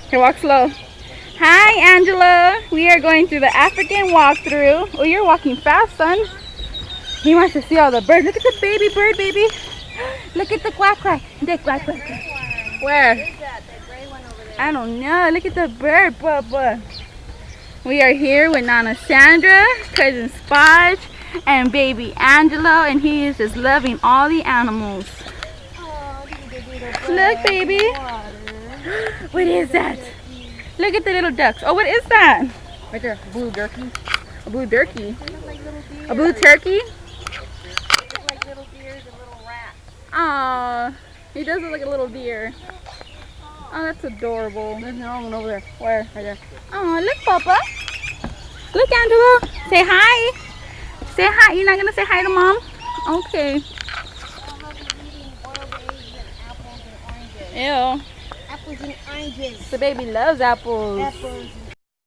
Here, walk slow. Hi, Angela. We are going through the African walkthrough. Oh, you're walking fast, son. He wants to see all the birds. Look at the baby bird, baby. Look at the quack quack. The quack quack. Where? What is that? That gray one over there. I don't know. Look at the bird, Bubba. We are here with Nana Sandra, cousin Spodge, and baby Angelo, and he is just loving all the animals. Oh, Look, baby. What is that? Look at the little ducks. Oh, what is that? Right there, a blue turkey. A blue turkey. A blue turkey? They look like little deers and little rats. Aw, he does look like a little deer. Oh, that's adorable. There's another one over there. Where? Right there. Oh, look, Papa. Look, Angelo. Say hi. Say hi. You're not going to say hi to Mom? Okay. I don't know if he's eating boiled eggs and apples and oranges. Ew. Apples and oranges. The baby loves apples. Apples and